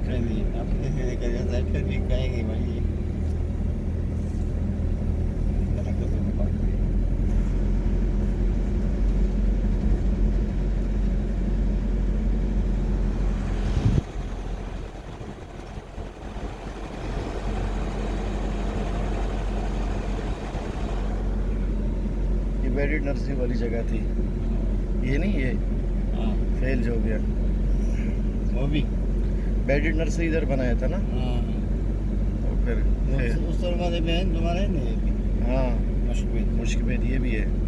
नहीं अपने से लेकर जाता है फिर भी कहेंगे भाई ये हरकतों में बात है। ये बेडेड नर्सरी वाली जगह थी, ये नहीं, ये हाँ फेल जो हो गया। वो भी बेडेड नर्सरी इधर बनाया था ना, हाँ तो फिर उस तरफ वाले बहन तुम्हारे नहीं हाँ मुश्किल मुश्किल ये भी है।